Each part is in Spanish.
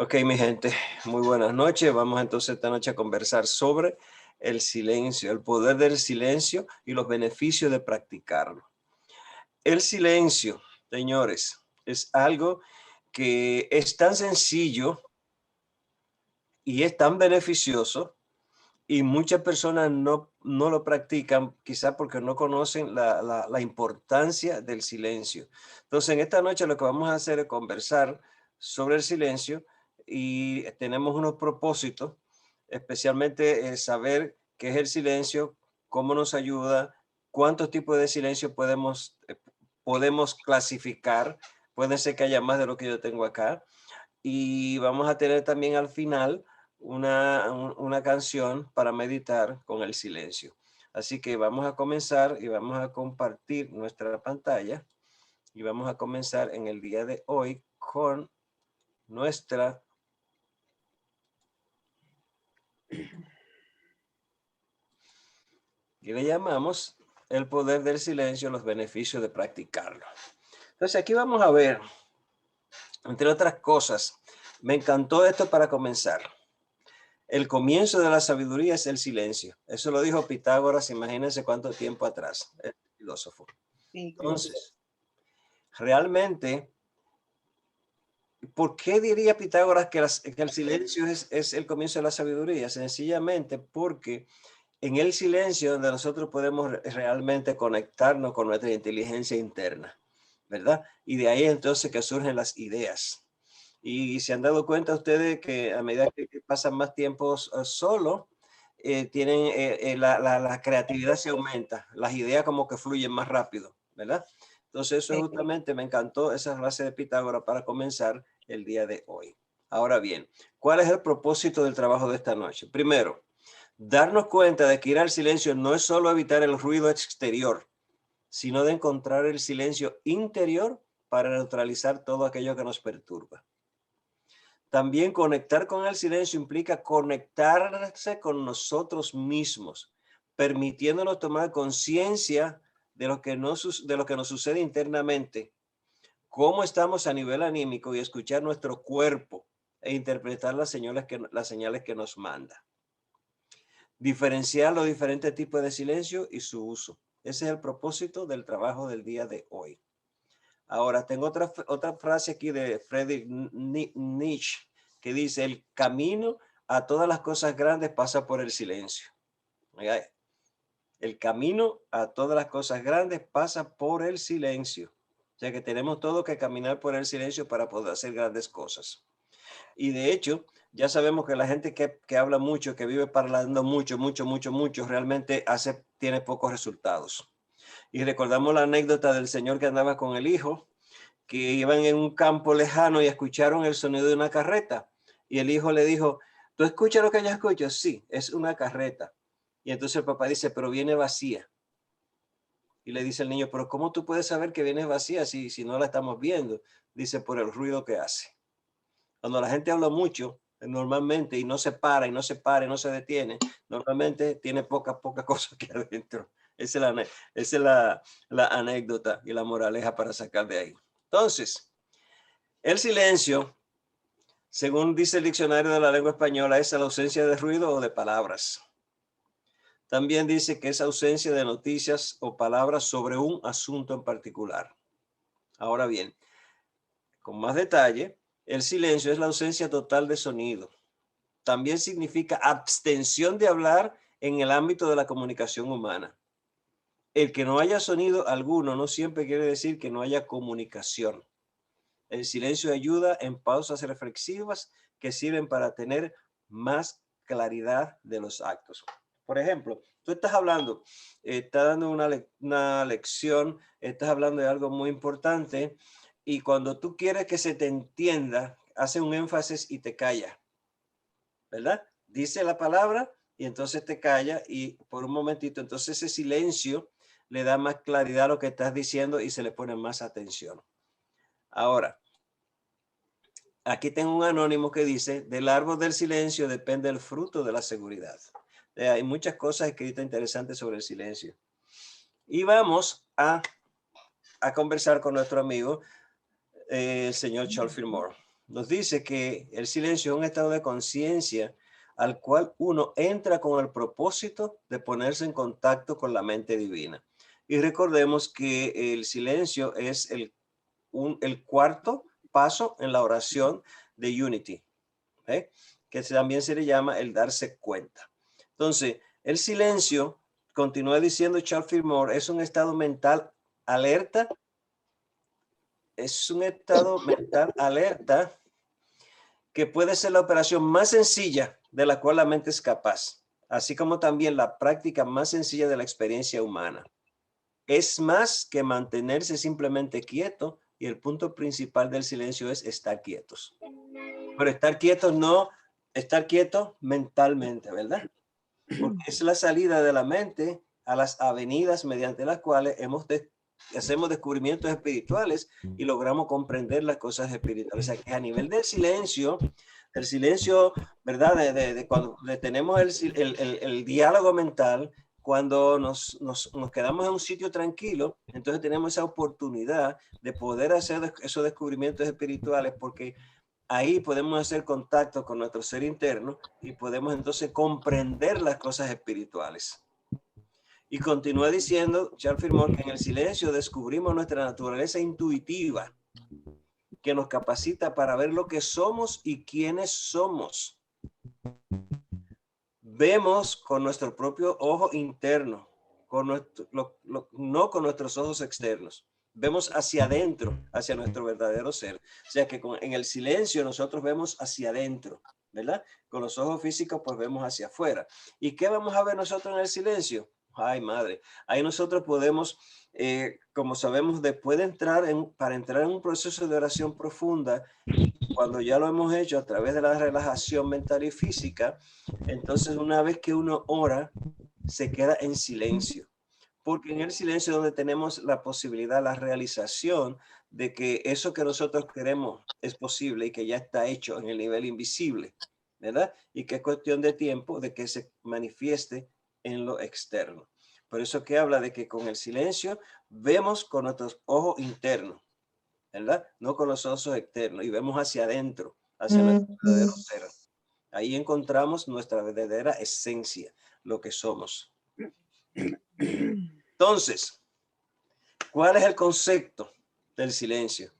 Ok, mi gente, muy buenas noches. Vamos entonces esta noche a conversar sobre el silencio, el poder del silencio y los beneficios de practicarlo. El silencio, señores, es algo que es tan sencillo y es tan beneficioso y muchas personas no lo practican, quizá porque no conocen la importancia del silencio. Entonces, en esta noche lo que vamos a hacer es conversar sobre el silencio y tenemos unos propósitos, especialmente saber qué es el silencio, cómo nos ayuda, cuántos tipos de silencio podemos clasificar. Puede ser que haya más de lo que yo tengo acá y vamos a tener también al final una canción para meditar con el silencio. Así que vamos a comenzar y vamos a compartir nuestra pantalla y vamos a comenzar en el día de hoy con nuestra y le llamamos el poder del silencio, los beneficios de practicarlo. Entonces aquí vamos a ver, entre otras cosas, me encantó esto para comenzar. El comienzo de la sabiduría es el silencio. Eso lo dijo Pitágoras, imagínense cuánto tiempo atrás, el filósofo. Siglos. Entonces, realmente, ¿por qué diría Pitágoras que el silencio es el comienzo de la sabiduría? Sencillamente porque en el silencio donde nosotros podemos realmente conectarnos con nuestra inteligencia interna, ¿verdad? Y de ahí entonces que surgen las ideas. Y se han dado cuenta ustedes que a medida que pasan más tiempo solo, la creatividad se aumenta, las ideas como que fluyen más rápido, ¿verdad? Entonces eso Sí. justamente me encantó esa frase de Pitágoras para comenzar el día de hoy. Ahora bien, ¿cuál es el propósito del trabajo de esta noche? Primero, darnos cuenta de que ir al silencio no es solo evitar el ruido exterior, sino de encontrar el silencio interior para neutralizar todo aquello que nos perturba. También conectar con el silencio implica conectarse con nosotros mismos, permitiéndonos tomar conciencia de de lo que nos sucede internamente, cómo estamos a nivel anímico y escuchar nuestro cuerpo e interpretar las señales que nos manda. Diferenciar los diferentes tipos de silencio y su uso. Ese es el propósito del trabajo del día de hoy. Ahora, tengo otra frase aquí de Friedrich Nietzsche que dice, el camino a todas las cosas grandes pasa por el silencio. Oiga, el camino a todas las cosas grandes pasa por el silencio. O sea que tenemos todo que caminar por el silencio para poder hacer grandes cosas. Y de hecho, ya sabemos que la gente que habla mucho, que vive parlando mucho, realmente tiene pocos resultados. Y recordamos la anécdota del señor que andaba con el hijo, que iban en un campo lejano y escucharon el sonido de una carreta. Y el hijo le dijo, ¿tú escuchas lo que yo escucho? Sí, es una carreta. Y entonces el papá dice, pero viene vacía. Y le dice el niño, pero ¿cómo tú puedes saber que viene vacía si no la estamos viendo? Dice, por el ruido que hace. Cuando la gente habla mucho, normalmente, y no se para, y no se para, y no se detiene, normalmente tiene poca cosa que adentro. Esa es la anécdota y la moraleja para sacar de ahí. Entonces, el silencio, según dice el diccionario de la lengua española, es la ausencia de ruido o de palabras. También dice que es ausencia de noticias o palabras sobre un asunto en particular. Ahora bien, con más detalle, el silencio es la ausencia total de sonido. También significa abstención de hablar en el ámbito de la comunicación humana. El que no haya sonido alguno no siempre quiere decir que no haya comunicación. El silencio ayuda en pausas reflexivas que sirven para tener más claridad de los actos. Por ejemplo, tú estás hablando, estás dando una lección, estás hablando de algo muy importante y cuando tú quieres que se te entienda, hace un énfasis y te calla, ¿verdad? Dice la palabra y entonces te calla y por un momentito, entonces ese silencio le da más claridad a lo que estás diciendo y se le pone más atención. Ahora, aquí tengo un anónimo que dice, del árbol del silencio depende el fruto de la seguridad. Hay muchas cosas escritas interesantes sobre el silencio. Y vamos a conversar con nuestro amigo, el señor Charles Fillmore. nos dice que el silencio es un estado de conciencia al cual uno entra con el propósito de ponerse en contacto con la mente divina. Y recordemos que el silencio es el cuarto paso en la oración de Unity, ¿eh? Que también se le llama el darse cuenta. Entonces, el silencio, continúa diciendo Charles Fillmore, es un estado mental alerta, que puede ser la operación más sencilla de la cual la mente es capaz, así como también la práctica más sencilla de la experiencia humana. Es más que mantenerse simplemente quieto, y el punto principal del silencio es estar quietos. Pero estar quietos no, estar quieto mentalmente, ¿verdad? Porque es la salida de la mente a las avenidas mediante las cuales hacemos descubrimientos espirituales y logramos comprender las cosas espirituales. O sea, que a nivel del silencio, el silencio, ¿verdad? Cuando tenemos el diálogo mental, cuando nos quedamos en un sitio tranquilo, entonces tenemos esa oportunidad de poder hacer esos descubrimientos espirituales, porque ahí podemos hacer contacto con nuestro ser interno y podemos entonces comprender las cosas espirituales. Y continúa diciendo Charles Fillmore que en el silencio descubrimos nuestra naturaleza intuitiva, que nos capacita para ver lo que somos y quiénes somos. Vemos con nuestro propio ojo interno, no con nuestros ojos externos. Vemos hacia adentro, hacia nuestro verdadero ser. O sea que en el silencio nosotros vemos hacia adentro, ¿verdad? Con los ojos físicos pues vemos hacia afuera. ¿Y qué vamos a ver nosotros en el silencio? Ay, madre. Ahí nosotros podemos, como sabemos, después de para entrar en un proceso de oración profunda, cuando ya lo hemos hecho a través de la relajación mental y física, entonces una vez que uno ora, se queda en silencio. Porque en el silencio es donde tenemos la posibilidad, la realización de que eso que nosotros queremos es posible y que ya está hecho en el nivel invisible, ¿verdad? Y que es cuestión de tiempo de que se manifieste en lo externo. Por eso que habla de que con el silencio vemos con nuestros ojos internos, ¿verdad? No con los ojos externos, y vemos hacia adentro, hacia nuestro verdadero ser. Ahí encontramos nuestra verdadera esencia, lo que somos. Entonces, ¿cuál es el concepto del silencio?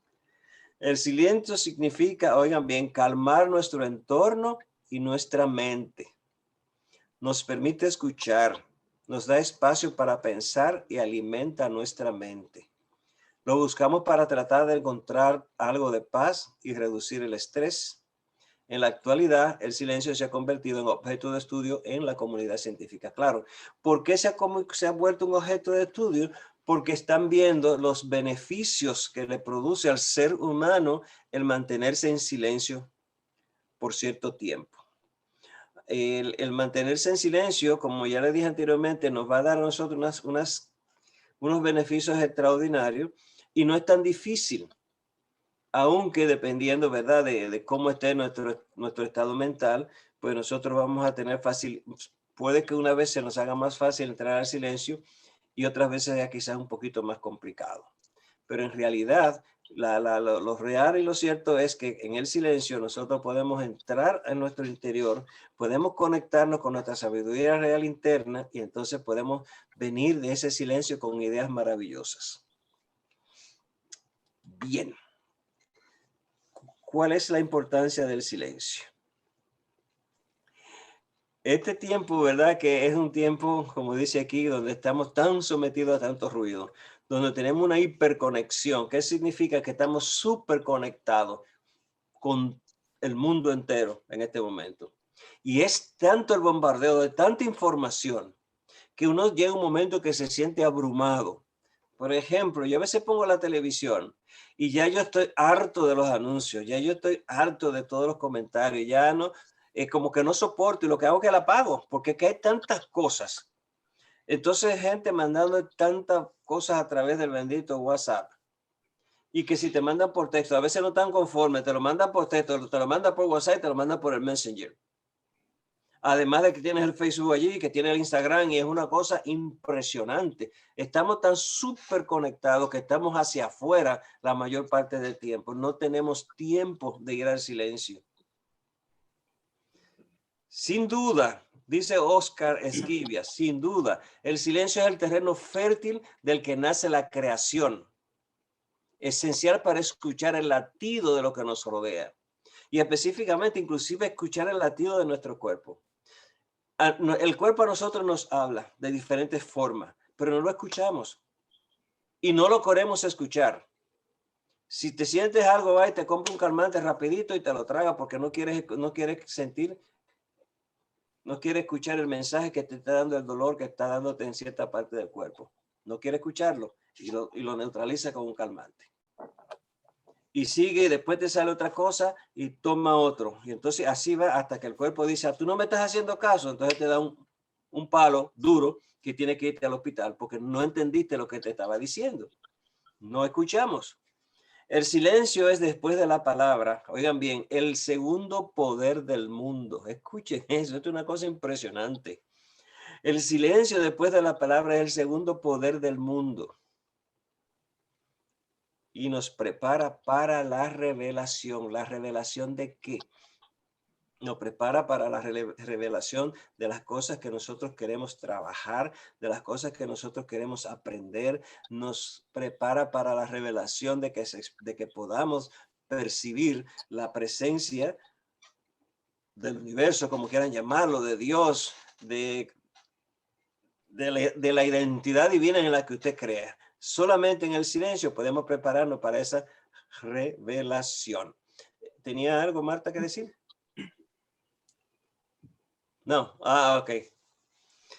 El silencio significa, oigan bien, calmar nuestro entorno y nuestra mente. Nos permite escuchar, nos da espacio para pensar y alimenta nuestra mente. Lo buscamos para tratar de encontrar algo de paz y reducir el estrés. En la actualidad, el silencio se ha convertido en objeto de estudio en la comunidad científica. Claro, ¿por qué se ha vuelto un objeto de estudio? Porque están viendo los beneficios que le produce al ser humano el mantenerse en silencio por cierto tiempo. El mantenerse en silencio, como ya le dije anteriormente, nos va a dar a nosotros unos beneficios extraordinarios, y no es tan difícil, aunque dependiendo, ¿verdad?, de cómo esté nuestro estado mental, pues nosotros vamos a tener puede que una vez se nos haga más fácil entrar al silencio y otras veces ya quizás un poquito más complicado. Pero en realidad, lo real y lo cierto es que en el silencio nosotros podemos entrar en nuestro interior, podemos conectarnos con nuestra sabiduría real interna, y entonces podemos venir de ese silencio con ideas maravillosas. Bien. ¿Cuál es la importancia del silencio? Este tiempo, ¿verdad? Que es un tiempo, como dice aquí, donde estamos tan sometidos a tanto ruido, donde tenemos una hiperconexión. ¿Qué significa? Que estamos súper conectados con el mundo entero en este momento. Y es tanto el bombardeo de tanta información que uno llega a un momento que se siente abrumado. Por ejemplo, yo a veces pongo la televisión y ya yo estoy harto de los anuncios, ya yo estoy harto de todos los comentarios, ya no, como que no soporto, y lo que hago es que la apago, porque que hay tantas cosas. Entonces, gente mandando tantas cosas a través del bendito WhatsApp, y que si te mandan por texto, a veces no están conformes, te lo mandan por texto, te lo mandan por WhatsApp, te lo mandan por el Messenger. Además de que tienes el Facebook allí, que tiene el Instagram y es una cosa impresionante. Estamos tan súper conectados que estamos hacia afuera la mayor parte del tiempo. No tenemos tiempo de ir al silencio. Sin duda, dice Oscar Esquivia, sin duda, el silencio es el terreno fértil del que nace la creación, esencial para escuchar el latido de lo que nos rodea y específicamente inclusive escuchar el latido de nuestro cuerpo. El cuerpo a nosotros nos habla de diferentes formas, pero no lo escuchamos y no lo queremos escuchar. Si te sientes algo, va y te compra un calmante rapidito y te lo traga porque no quieres sentir, no quieres escuchar el mensaje que te está dando el dolor que está dándote en cierta parte del cuerpo. No quiere escucharlo y lo neutraliza con un calmante. Y sigue, y después te sale otra cosa y toma otro. Y entonces así va hasta que el cuerpo dice, tú no me estás haciendo caso. Entonces te da un palo duro que tiene que irte al hospital porque no entendiste lo que te estaba diciendo. No escuchamos. El silencio es después de la palabra. Oigan bien, el segundo poder del mundo. Escuchen eso, esto es una cosa impresionante. El silencio después de la palabra es el segundo poder del mundo. Y nos prepara para la revelación. ¿La revelación de qué? Nos prepara para la revelación de las cosas que nosotros queremos trabajar, de las cosas que nosotros queremos aprender. Nos prepara para la revelación de que podamos percibir la presencia del universo, como quieran llamarlo, de Dios, de la identidad divina en la que usted crea. Solamente en el silencio podemos prepararnos para esa revelación. ¿Tenía algo, Marta, que decir? No. Ok.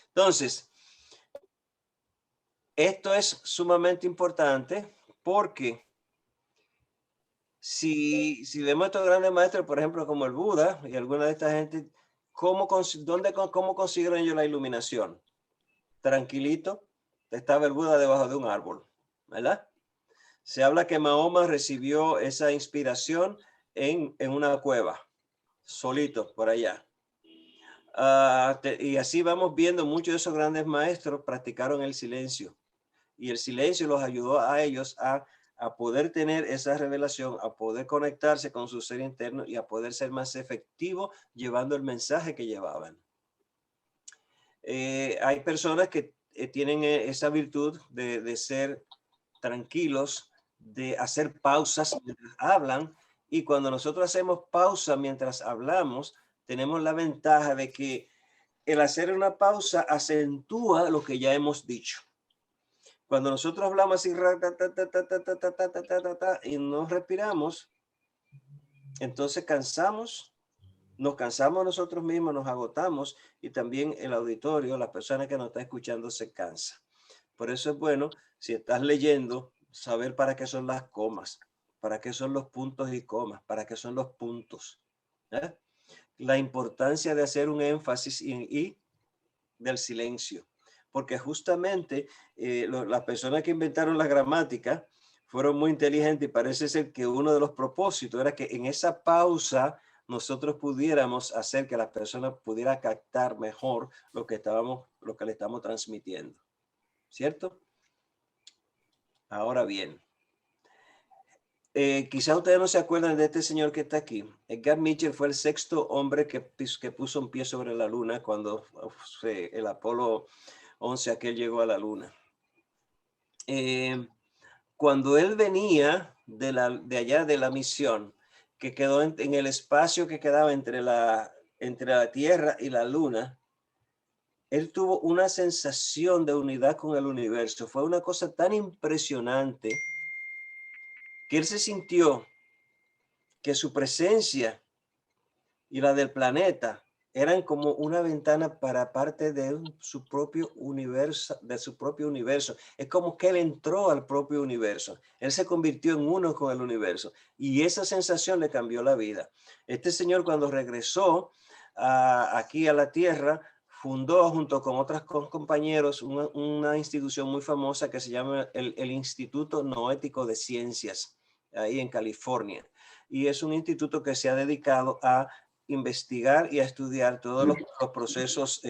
Entonces, esto es sumamente importante porque si vemos estos grandes maestros, por ejemplo, como el Buda y alguna de esta gente, ¿cómo consiguieron ellos la iluminación? Tranquilito, estaba el Buda debajo de un árbol, ¿verdad? Se habla que Mahoma recibió esa inspiración en una cueva, solito por allá. Y así vamos viendo, muchos de esos grandes maestros practicaron el silencio. Y el silencio los ayudó a ellos a poder tener esa revelación, a poder conectarse con su ser interno y a poder ser más efectivo llevando el mensaje que llevaban. Hay personas que tienen esa virtud de ser tranquilos, de hacer pausas mientras hablan, y cuando nosotros hacemos pausa mientras hablamos, tenemos la ventaja de que el hacer una pausa acentúa lo que ya hemos dicho. Cuando nosotros hablamos así y no respiramos, entonces nos cansamos nosotros mismos, nos agotamos y también el auditorio, la persona que nos está escuchando se cansa. Por eso es bueno, si estás leyendo, saber para qué son las comas, para qué son los puntos y comas, para qué son los puntos. ¿Eh? La importancia de hacer un énfasis y del silencio, porque justamente las personas que inventaron la gramática fueron muy inteligentes y parece ser que uno de los propósitos era que en esa pausa nosotros pudiéramos hacer que la persona pudiera captar mejor lo que le estamos transmitiendo, ¿cierto? Ahora bien, quizá ustedes no se acuerdan de este señor que está aquí. Edgar Mitchell fue el sexto hombre que puso un pie sobre la luna cuando el Apolo 11 aquel llegó a la luna. Cuando él venía de allá de la misión, que quedó en el espacio que quedaba entre la Tierra y la luna, él tuvo una sensación de unidad con el universo. Fue una cosa tan impresionante que él se sintió que su presencia y la del planeta eran como una ventana para parte de su propio universo, Es como que él entró al propio universo. Él se convirtió en uno con el universo y esa sensación le cambió la vida. Este señor, cuando regresó aquí a la Tierra, fundó junto con otros compañeros una institución muy famosa que se llama el Instituto Noético de Ciencias, ahí en California. Y es un instituto que se ha dedicado a investigar y a estudiar todos los procesos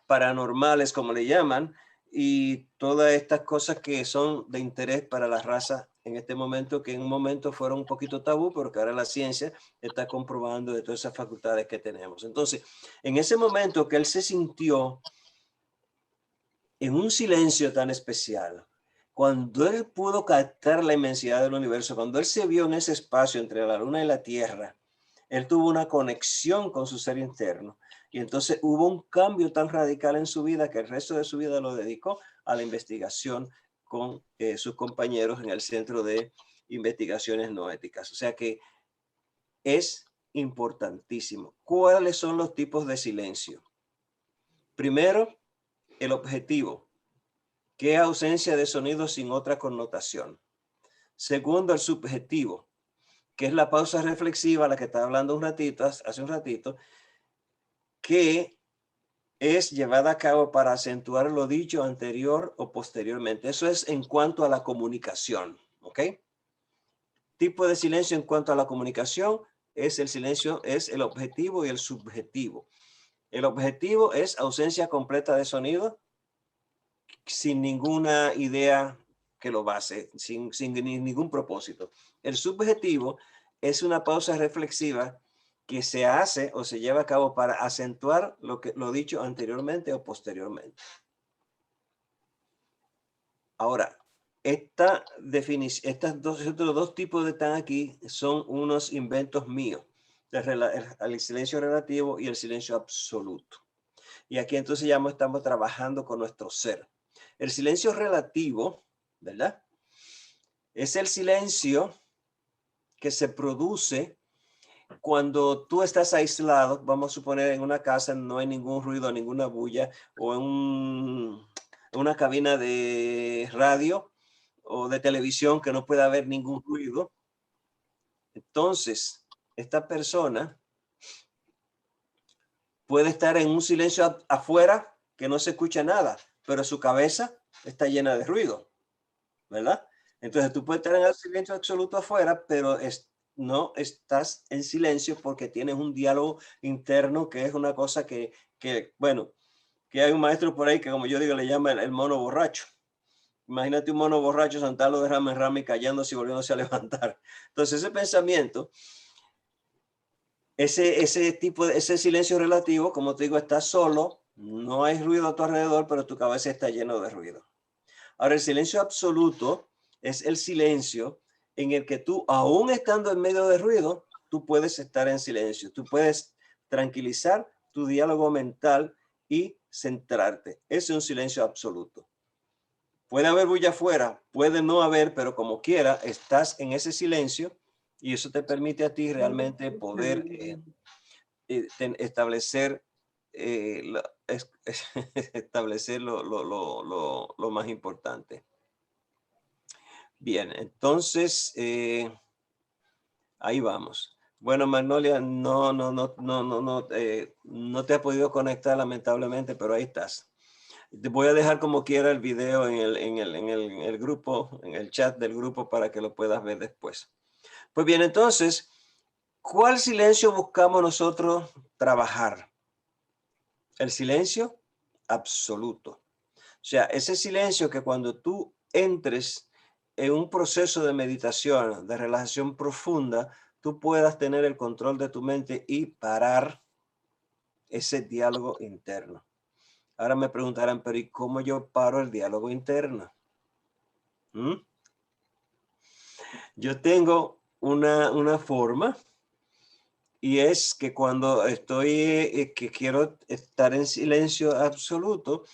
paranormales, como le llaman, y todas estas cosas que son de interés para la raza en este momento, que en un momento fueron un poquito tabú, pero que ahora la ciencia está comprobando de todas esas facultades que tenemos. Entonces, en ese momento que él se sintió en un silencio tan especial, cuando él pudo captar la inmensidad del universo, cuando él se vio en ese espacio entre la luna y la tierra, él tuvo una conexión con su ser interno. Y entonces hubo un cambio tan radical en su vida que el resto de su vida lo dedicó a la investigación con sus compañeros en el Centro de Investigaciones No Éticas. O sea que es importantísimo. ¿Cuáles son los tipos de silencio? Primero, el objetivo, que es ausencia de sonido sin otra connotación. Segundo, el subjetivo, que es la pausa reflexiva, la que estaba hablando hace un ratito, que es llevada a cabo para acentuar lo dicho anterior o posteriormente. Eso es en cuanto a la comunicación, ¿ok? Tipo de silencio en cuanto a la comunicación es el silencio, es el objetivo y el subjetivo. El objetivo es ausencia completa de sonido sin ninguna idea que lo base, sin ningún propósito. El subjetivo es una pausa reflexiva que se hace o se lleva a cabo para acentuar lo dicho anteriormente o posteriormente. Ahora, estos dos tipos de están aquí son unos inventos míos, el silencio relativo y el silencio absoluto. Y aquí entonces ya estamos trabajando con nuestro ser. El silencio relativo, ¿verdad? Es el silencio que se produce cuando tú estás aislado, vamos a suponer en una casa no hay ningún ruido, ninguna bulla, o en una cabina de radio o de televisión que no pueda haber ningún ruido. Entonces, esta persona puede estar en un silencio afuera que no se escucha nada, pero su cabeza está llena de ruido, ¿verdad? Entonces tú puedes estar en el silencio absoluto afuera, pero no estás en silencio porque tienes un diálogo interno que es una cosa bueno, que hay un maestro por ahí que, como yo digo, le llama el mono borracho. Imagínate un mono borracho sentado de rama en rama y cayéndose y volviéndose a levantar. Entonces ese pensamiento, ese silencio relativo, como te digo, está solo, no hay ruido a tu alrededor, pero tu cabeza está lleno de ruido. Ahora, el silencio absoluto es el silencio en el que tú, aún estando en medio de ruido, tú puedes estar en silencio. Tú puedes tranquilizar tu diálogo mental y centrarte. Ese es un silencio absoluto. Puede haber bulla afuera, puede no haber, pero como quiera, estás en ese silencio y eso te permite a ti realmente poder establecer establecer lo más importante. Bien, entonces ahí vamos. Bueno, Magnolia, no te ha podido conectar lamentablemente, pero ahí estás. Te voy a dejar como quiera el video en el grupo, en el chat del grupo para que lo puedas ver después. Pues bien, entonces, ¿cuál silencio buscamos nosotros trabajar? El silencio absoluto. O sea, ese silencio que cuando tú entres en un proceso de meditación, de relajación profunda, tú puedas tener el control de tu mente y parar ese diálogo interno. Ahora me preguntarán, pero ¿y cómo yo paro el diálogo interno? ¿Mm? Yo tengo una forma y es que cuando que quiero estar en silencio absoluto,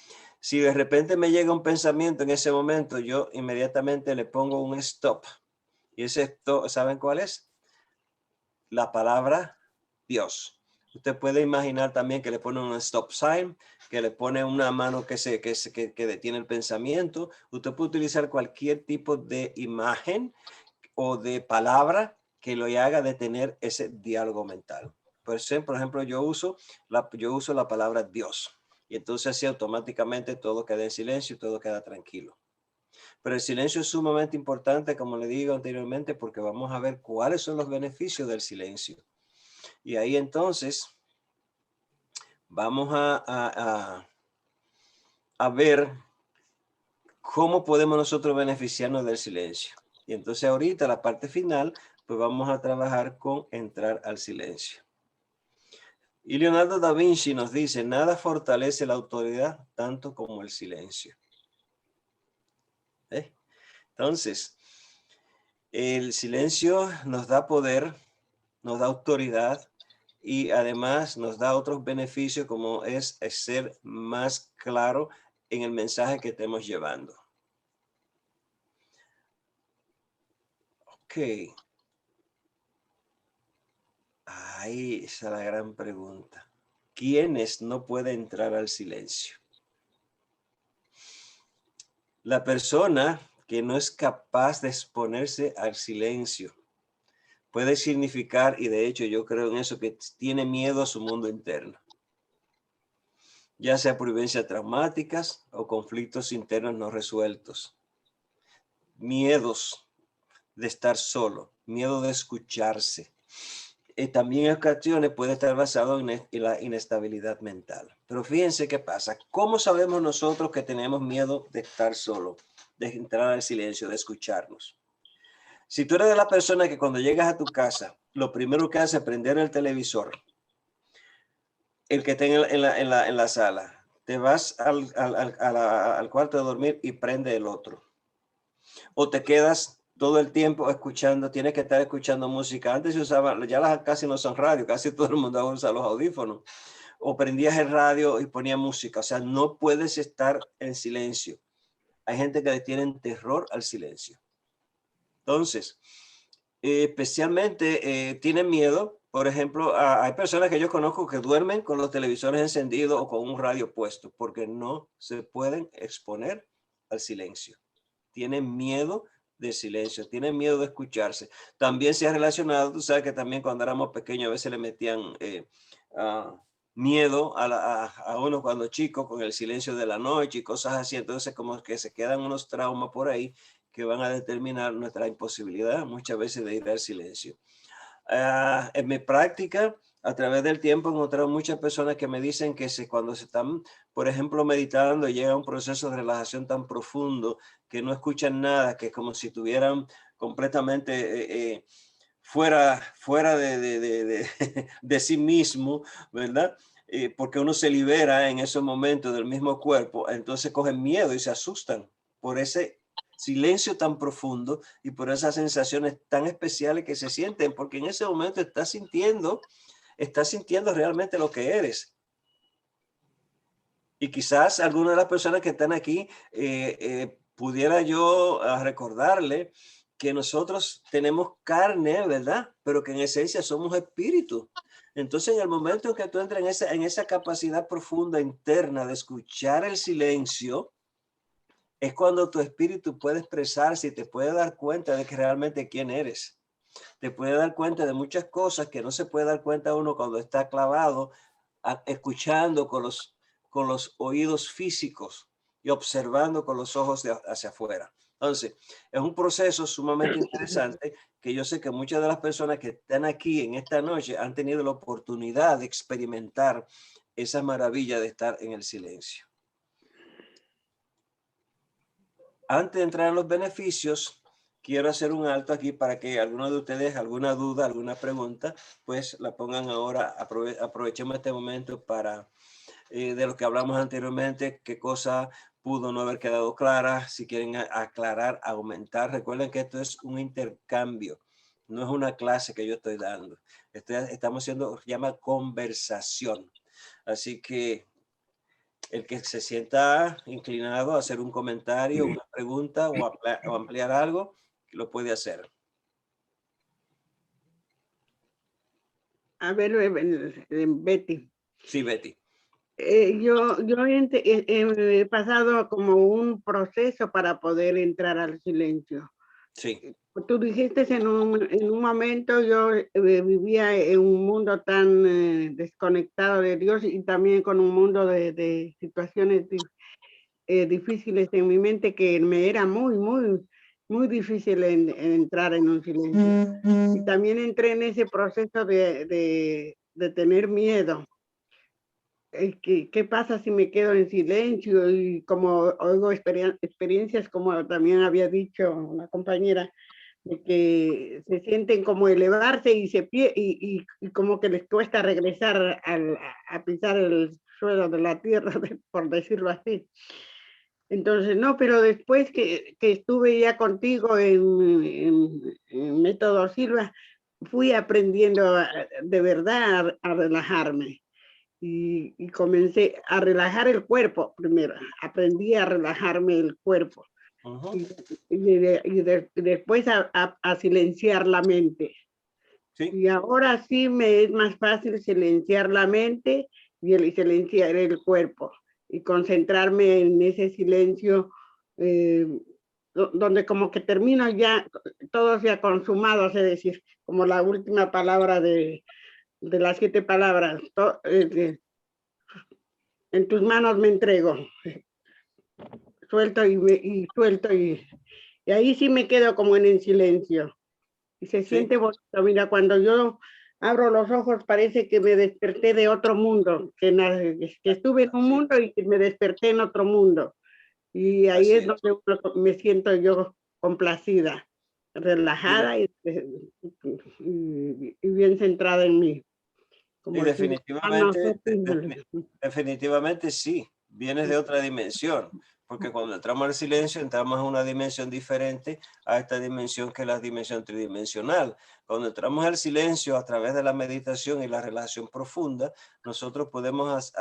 si de repente me llega un pensamiento en ese momento, yo inmediatamente le pongo un stop. Y ese stop, ¿saben cuál es? La palabra Dios. Usted puede imaginar también que le pone un stop sign, que le pone una mano que detiene el pensamiento. Usted puede utilizar cualquier tipo de imagen o de palabra que lo haga detener ese diálogo mental. Por ejemplo, yo uso la palabra Dios y entonces así automáticamente todo queda en silencio y todo queda tranquilo. Pero el silencio es sumamente importante, como le digo anteriormente, porque vamos a ver cuáles son los beneficios del silencio. Y ahí entonces vamos a ver cómo podemos nosotros beneficiarnos del silencio. Y entonces ahorita la parte final, pues vamos a trabajar con entrar al silencio. Y Leonardo da Vinci nos dice, nada fortalece la autoridad tanto como el silencio. ¿Eh? Entonces, el silencio nos da poder, nos da autoridad y además nos da otros beneficios como es ser más claro en el mensaje que estemos llevando. Ok. Ahí está la gran pregunta. ¿Quiénes no pueden entrar al silencio? La persona que no es capaz de exponerse al silencio puede significar, y de hecho yo creo en eso, que tiene miedo a su mundo interno, ya sea por vivencias traumáticas o conflictos internos no resueltos. Miedos de estar solo, miedo de escucharse. También en ocasiones puede estar basado en la inestabilidad mental. Pero fíjense qué pasa. ¿Cómo sabemos nosotros que tenemos miedo de estar solo, de entrar al silencio, de escucharnos? Si tú eres de la persona que cuando llegas a tu casa, lo primero que hace es prender el televisor, el que está en la sala, te vas al cuarto de dormir y prende el otro. O te quedas todo el tiempo escuchando, tienes que estar escuchando música. Antes se usaba, ya las casi no son radio, casi todo el mundo usa los audífonos. O prendías el radio y ponía música. O sea, no puedes estar en silencio. Hay gente que le tienen terror al silencio. Entonces, especialmente tienen miedo. Por ejemplo, hay personas que yo conozco que duermen con los televisores encendidos o con un radio puesto porque no se pueden exponer al silencio. Tienen miedo de silencio, tienen miedo de escucharse. También se ha relacionado, tú sabes que también cuando éramos pequeños a veces le metían miedo a uno cuando chico con el silencio de la noche y cosas así. Entonces como que se quedan unos traumas por ahí que van a determinar nuestra imposibilidad muchas veces de ir al silencio. En mi práctica, a través del tiempo, he encontrado muchas personas que me dicen que cuando se están, por ejemplo, meditando, llega a un proceso de relajación tan profundo que no escuchan nada, que es como si estuvieran completamente fuera de sí mismo, ¿verdad? Porque uno se libera en esos momentos del mismo cuerpo, entonces cogen miedo y se asustan por ese silencio tan profundo y por esas sensaciones tan especiales que se sienten, porque en ese momento estás sintiendo realmente lo que eres. Y quizás alguna de las personas que están aquí pudiera yo recordarle que nosotros tenemos carne, ¿verdad? Pero que en esencia somos espíritu. Entonces, en el momento en que tú entras en esa capacidad profunda interna de escuchar el silencio, es cuando tu espíritu puede expresarse y te puede dar cuenta de que realmente quién eres. Te puede dar cuenta de muchas cosas que no se puede dar cuenta uno cuando está clavado escuchando con los oídos físicos y observando con los ojos hacia afuera. Entonces, es un proceso sumamente interesante que yo sé que muchas de las personas que están aquí en esta noche han tenido la oportunidad de experimentar esa maravilla de estar en el silencio. Antes de entrar en los beneficios, quiero hacer un alto aquí para que alguno de ustedes, alguna duda, alguna pregunta, pues la pongan ahora. Aprovechemos este momento para, de lo que hablamos anteriormente, qué cosa pudo no haber quedado clara, si quieren aclarar, aumentar. Recuerden que esto es un intercambio, no es una clase que yo estoy dando. Estamos haciendo, se llama conversación. Así que el que se sienta inclinado a hacer un comentario, una pregunta o ampliar algo, lo puede hacer. A ver, Betty. Sí, Betty. Yo he pasado como un proceso para poder entrar al silencio. Sí. Tú dijiste en un momento, yo vivía en un mundo tan desconectado de Dios y también con un mundo de situaciones difíciles en mi mente que me era muy muy difícil en entrar en un silencio. Y también entré en ese proceso de tener miedo. ¿Qué pasa si me quedo en silencio? Y como oigo experiencias, como también había dicho una compañera, de que se sienten como elevarse y y como que les cuesta regresar a pisar el suelo de la tierra, por decirlo así. Entonces, no, pero después que estuve ya contigo en Método Silva, fui aprendiendo de verdad a relajarme y comencé a relajar el cuerpo primero. Aprendí a relajarme el cuerpo Ujú. y después a silenciar la mente. Sí, Y ahora sí me es más fácil silenciar la mente y silenciar el cuerpo y concentrarme en ese silencio eh, donde como que termino ya, todo se ha consumado, es decir, como la última palabra de las 7 palabras, en tus manos me entrego, suelto y suelto y ahí sí me quedo como en el silencio. Y se sí, siente bonito. Mira, cuando yo abro los ojos parece que me desperté de otro mundo, que estuve en un así, mundo y que me desperté en otro mundo. Y ahí así es es. donde me siento yo complacida, Y, de- relajada y bien centrada en mí. y Como si definitivamente, definitivamente sí, vienes de otra dimensión, porque cuando entramos al silencio entramos a una dimensión diferente a esta dimensión que es la dimensión tridimensional. Cuando entramos al silencio a través de la meditación y la relación profunda, nosotros podemos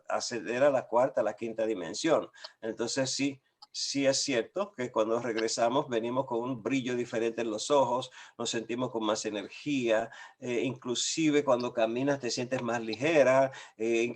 acceder a la cuarta, a la quinta dimensión. Entonces sí. Sí es cierto que cuando regresamos venimos con un brillo diferente en los ojos, nos sentimos con más energía, inclusive cuando caminas te sientes más ligera,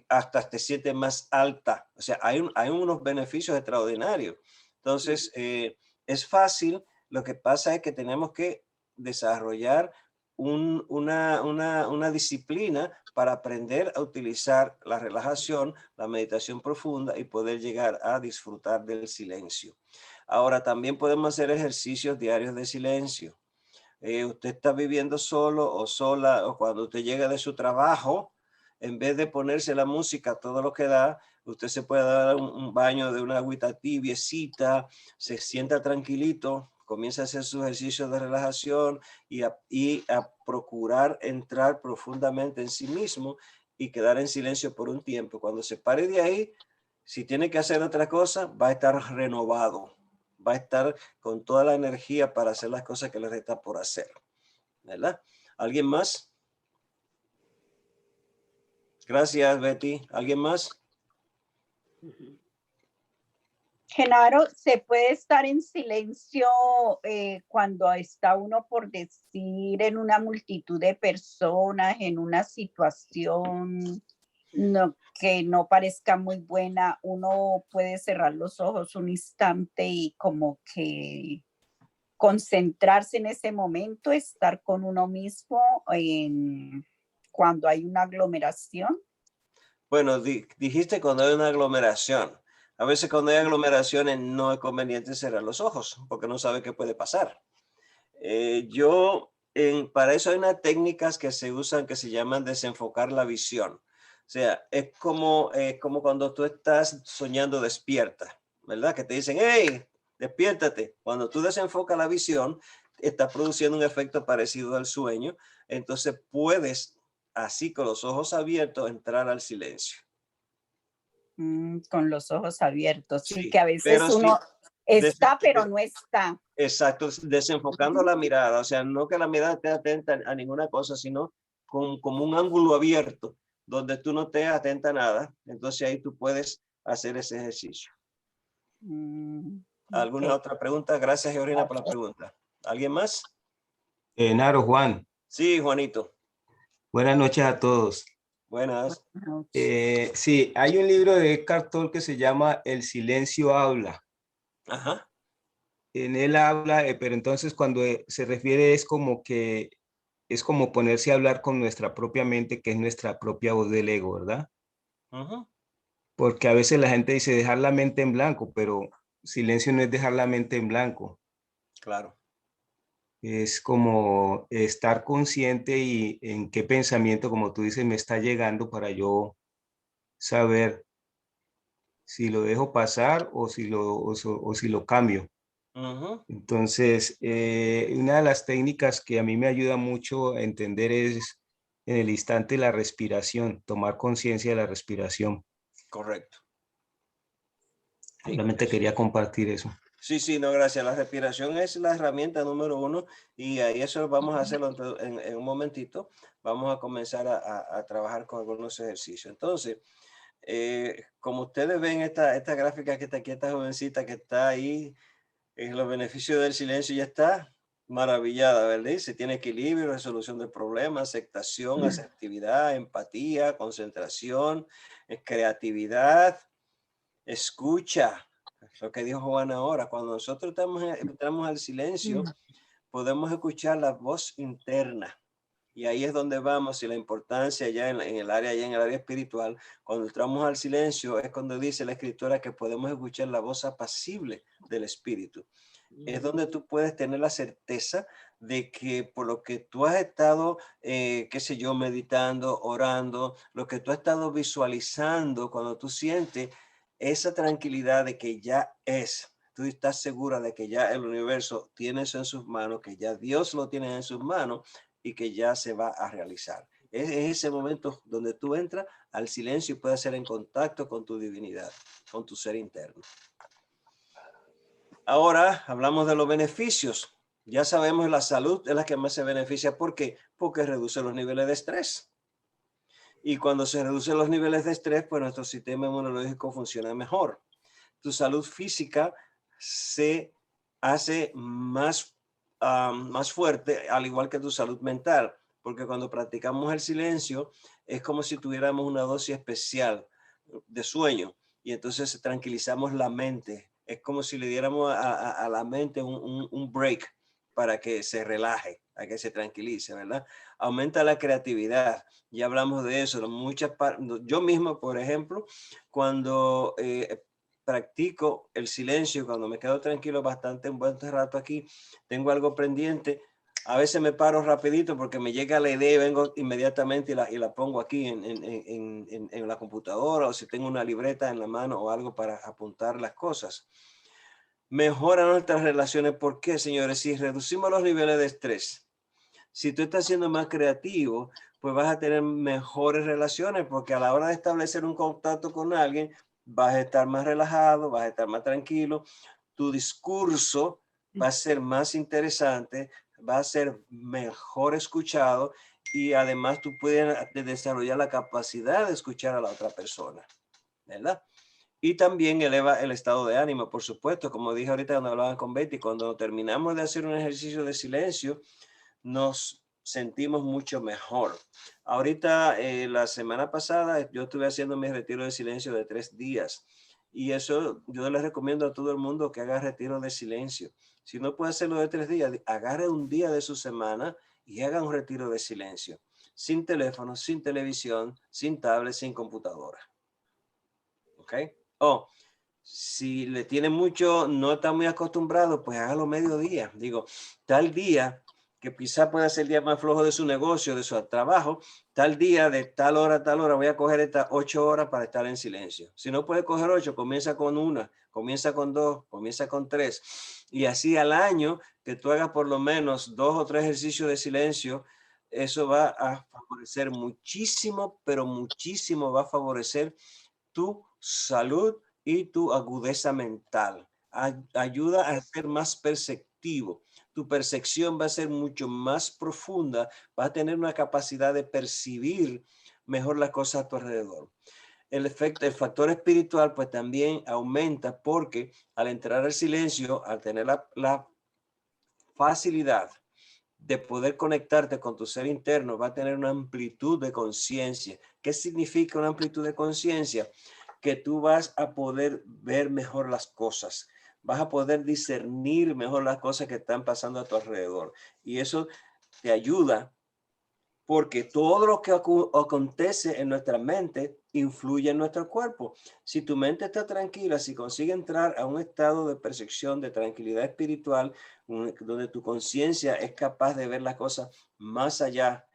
hasta te sientes más alta. O sea, hay unos beneficios extraordinarios. Entonces, es fácil, lo que pasa es que tenemos que desarrollar una disciplina para aprender a utilizar la relajación, la meditación profunda y poder llegar a disfrutar del silencio. Ahora, también podemos hacer ejercicios diarios de silencio. Usted está viviendo solo o sola, o cuando usted llega de su trabajo, en vez de ponerse la música todo lo que da, usted se puede dar un baño de una agüita tibiecita, se sienta tranquilito, comienza a hacer sus ejercicios de relajación y a procurar entrar profundamente en sí mismo y quedar en silencio por un tiempo. Cuando se pare de ahí, si tiene que hacer otra cosa, va a estar renovado, va a estar con toda la energía para hacer las cosas que le resta por hacer, ¿verdad? ¿Alguien más? Gracias, Betty. ¿Alguien más? Genaro, ¿se puede estar en silencio cuando está uno, por decir, en una multitud de personas, en una situación que no parezca muy buena? Uno puede cerrar los ojos un instante y como que concentrarse en ese momento, estar con uno mismo cuando hay una aglomeración. Bueno, dijiste cuando hay una aglomeración. A veces cuando hay aglomeraciones no es conveniente cerrar los ojos porque no sabe qué puede pasar. Para eso hay unas técnicas que se usan que se llaman desenfocar la visión. O sea, es como cuando tú estás soñando despierta, ¿verdad? Que te dicen, hey, despiértate. Cuando tú desenfocas la visión, estás produciendo un efecto parecido al sueño. Entonces puedes, así con los ojos abiertos, entrar al silencio. Con los ojos abiertos, sí, Sí, que a veces pero sí, uno está, pero no está. exacto, desenfocando la mirada, o sea, no que la mirada esté atenta a ninguna cosa, sino como un ángulo abierto, donde tú no estés atenta a nada. Entonces ahí tú puedes hacer ese ejercicio. ¿Alguna Okay. otra pregunta? Gracias, Georgina, por la pregunta. ¿Alguien más? Naro, Juan, Sí, Juanito. buenas noches a todos. Buenas. Sí, hay un libro de Eckhart Tolle que se llama El silencio habla. Ajá. En él habla, pero entonces cuando se refiere es como ponerse a hablar con nuestra propia mente, que es nuestra propia voz del ego, ¿verdad? Ujú. Porque a veces la gente dice dejar la mente en blanco, pero silencio no es dejar la mente en blanco. Claro. Es como estar consciente y en qué pensamiento, como tú dices, me está llegando para yo saber si lo dejo pasar o si lo cambio. Ujú. Entonces, una de las técnicas que a mí me ayuda mucho a entender es en el instante la respiración, tomar conciencia de la respiración. Correcto. Sí. Solamente quería compartir eso. Sí, sí, no, gracias. La respiración es la herramienta número uno y ahí eso vamos a hacerlo en un momentito. Vamos a comenzar a trabajar con algunos ejercicios. Entonces, como ustedes ven esta gráfica que está aquí, esta jovencita que está ahí, en los beneficios del silencio, ya está maravillada, ¿verdad? Dice, tiene equilibrio, resolución de problemas, aceptación, asertividad, empatía, concentración, creatividad, escucha. Lo que dijo Juan ahora, cuando nosotros entramos al silencio, podemos escuchar la voz interna. Y ahí es donde vamos y la importancia ya en el área, ya en el área espiritual, cuando entramos al silencio, es cuando dice la escritura que podemos escuchar la voz apacible del espíritu. Es donde tú puedes tener la certeza de que por lo que tú has estado, qué sé yo, meditando, orando, lo que tú has estado visualizando, cuando tú sientes esa tranquilidad de que ya es, tú estás segura de que ya el universo tiene eso en sus manos, que ya Dios lo tiene en sus manos y que ya se va a realizar. Es ese momento donde tú entras al silencio y puedes ser en contacto con tu divinidad, con tu ser interno. Ahora hablamos de los beneficios. Ya sabemos la salud es la que más se beneficia. ¿Por qué? Porque reduce los niveles de estrés. Y cuando se reducen los niveles de estrés, pues nuestro sistema inmunológico funciona mejor. Tu salud física se hace más fuerte, al igual que tu salud mental. Porque cuando practicamos el silencio, es como si tuviéramos una dosis especial de sueño. Y entonces tranquilizamos la mente. Es como si le diéramos a la mente un break para que se relaje, para que se tranquilice, ¿verdad? Aumenta la creatividad. Ya hablamos de eso. Yo mismo, por ejemplo, cuando practico el silencio, cuando me quedo tranquilo bastante un buen rato aquí, tengo algo pendiente, a veces me paro rapidito porque me llega la idea y vengo inmediatamente y la pongo aquí en la computadora, o si tengo una libreta en la mano o algo para apuntar las cosas. Mejora nuestras relaciones. ¿Por qué, señores? Si reducimos los niveles de estrés, si tú estás siendo más creativo, pues vas a tener mejores relaciones, porque a la hora de establecer un contacto con alguien, vas a estar más relajado, vas a estar más tranquilo, tu discurso va a ser más interesante, va a ser mejor escuchado y además tú puedes desarrollar la capacidad de escuchar a la otra persona, ¿verdad? Y también eleva el estado de ánimo, por supuesto, como dije ahorita cuando hablaba con Betty, cuando terminamos de hacer un ejercicio de silencio, nos sentimos mucho mejor. Ahorita, la semana pasada, yo estuve haciendo mi retiro de silencio de 3 días. Y eso yo les recomiendo a todo el mundo que haga retiro de silencio. Si no puede hacerlo de 3 días, agarre un día de su semana y haga un retiro de silencio. Sin teléfono, sin televisión, sin tablet, sin computadora. ¿Ok? Oh, si le tiene mucho, no está muy acostumbrado, pues hágalo mediodía. Digo, tal día, que quizá pueda ser el día más flojo de su negocio, de su trabajo, tal día, de tal hora a tal hora, voy a coger estas 8 horas para estar en silencio. Si no puede coger 8, comienza con 1, comienza con 2, comienza con 3. Y así al año, que tú hagas por lo menos 2 o 3 ejercicios de silencio, eso va a favorecer muchísimo, pero muchísimo va a favorecer tu salud y tu agudeza mental. Ayuda a ser más perceptivo. Tu percepción va a ser mucho más profunda. Vas a tener una capacidad de percibir mejor las cosas a tu alrededor. El factor espiritual, pues también aumenta porque al entrar al silencio, al tener la facilidad de poder conectarte con tu ser interno, va a tener una amplitud de conciencia. ¿Qué significa una amplitud de conciencia? Que tú vas a poder ver mejor las cosas, vas a poder discernir mejor las cosas que están pasando a tu alrededor. Y eso te ayuda porque todo lo que acontece en nuestra mente influye en nuestro cuerpo. Si tu mente está tranquila, si consigue entrar a un estado de percepción, de tranquilidad espiritual, donde tu conciencia es capaz de ver las cosas más allá,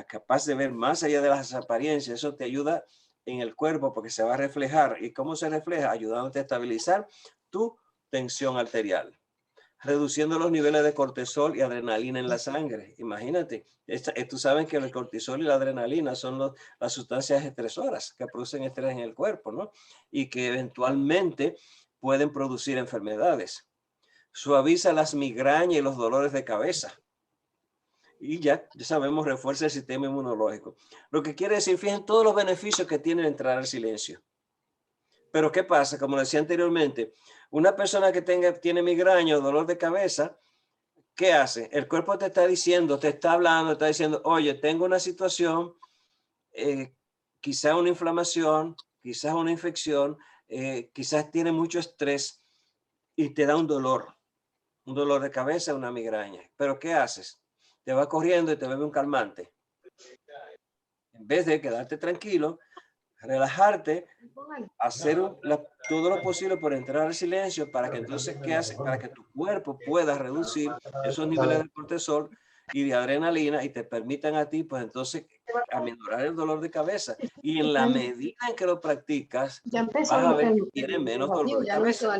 capaz de ver más allá de las apariencias, eso te ayuda en el cuerpo porque se va a reflejar. ¿Y cómo se refleja? Ayudándote a estabilizar tu tensión arterial, reduciendo los niveles de cortisol y adrenalina en la sangre. Imagínate, tú sabes que el cortisol y la adrenalina son las sustancias estresoras que producen estrés en el cuerpo, ¿no? Y que eventualmente pueden producir enfermedades. Suaviza las migrañas y los dolores de cabeza. Y ya sabemos, refuerza el sistema inmunológico. Lo que quiere decir, fíjense todos los beneficios que tiene entrar al silencio. Pero ¿qué pasa? Como decía anteriormente, una persona que tiene migraña o dolor de cabeza, ¿qué hace? El cuerpo te está diciendo, te está hablando, te está diciendo, oye, tengo una situación, quizás una inflamación, quizás una infección, quizás tiene mucho estrés y te da un dolor de cabeza, una migraña. Pero ¿qué haces? Te va corriendo y te bebe un calmante. En vez de quedarte tranquilo, relajarte, hacer todo lo posible por entrar al silencio para que entonces, ¿qué hace? Para que tu cuerpo pueda reducir esos niveles de cortisol y de adrenalina y te permitan a ti, pues entonces, aminorar el dolor de cabeza. Y en la medida en que lo practicas, vas a ver que tienes menos dolor de cabeza.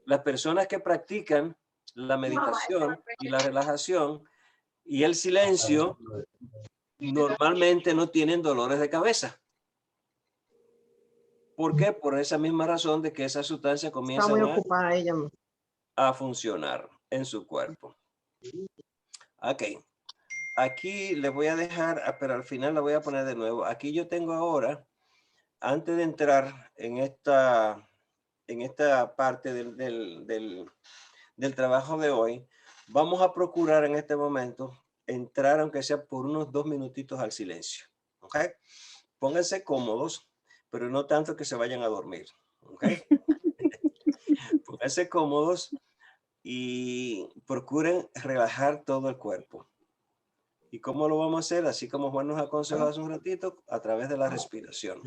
Las personas que practican la meditación y la relajación y el silencio normalmente no tienen dolores de cabeza. ¿Por qué? Por esa misma razón de que esas sustancias comienzan a funcionar en su cuerpo. Ok. Aquí le voy a dejar, pero al final la voy a poner de nuevo. Aquí yo tengo ahora, antes de entrar en esta parte del trabajo de hoy, vamos a procurar en este momento entrar, aunque sea por unos 2 minutitos al silencio. ¿Ok? Pónganse cómodos, pero no tanto que se vayan a dormir. ¿Ok? Pónganse cómodos y procuren relajar todo el cuerpo. ¿Y cómo lo vamos a hacer? Así como Juan nos aconsejó hace un ratito, a través de la respiración.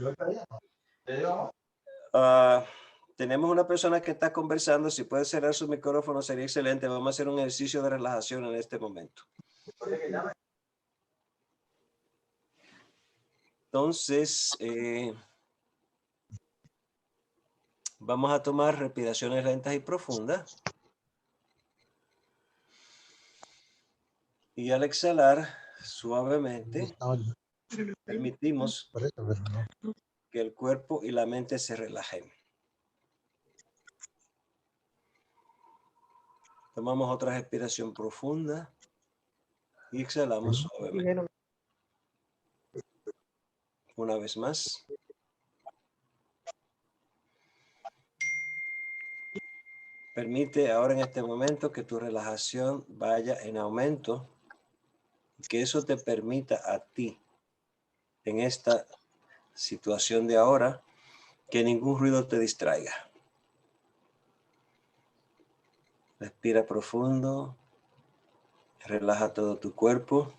Tenemos una persona que está conversando. Si puede cerrar su micrófono sería excelente. Vamos a hacer un ejercicio de relajación en este momento. Entonces, vamos a tomar respiraciones lentas y profundas. Y al exhalar suavemente, permitimos que el cuerpo y la mente se relajen. Tomamos otra respiración profunda y exhalamos suavemente. Una vez más. Permite ahora en este momento que tu relajación vaya en aumento, que eso te permita a ti en esta situación de ahora que ningún ruido te distraiga. Respira profundo, relaja todo tu cuerpo.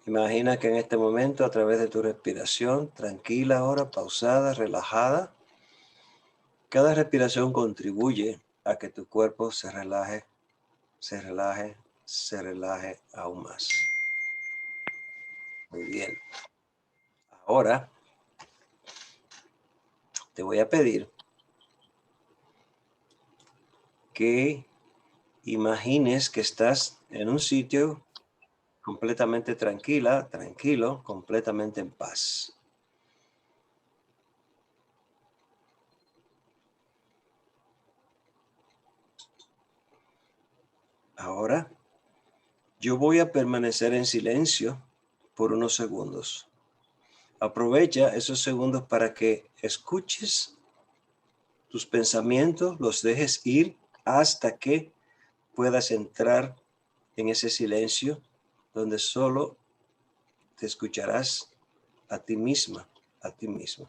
Imagina que en este momento, a través de tu respiración, tranquila ahora, pausada, relajada, cada respiración contribuye a que tu cuerpo se relaje, se relaje, se relaje aún más. Muy bien. Ahora te voy a pedir que imagines que estás en un sitio completamente tranquila, tranquilo, completamente en paz. Ahora, yo voy a permanecer en silencio por unos segundos. Aprovecha esos segundos para que escuches tus pensamientos, los dejes ir hasta que puedas entrar en ese silencio donde solo te escucharás a ti misma, a ti mismo.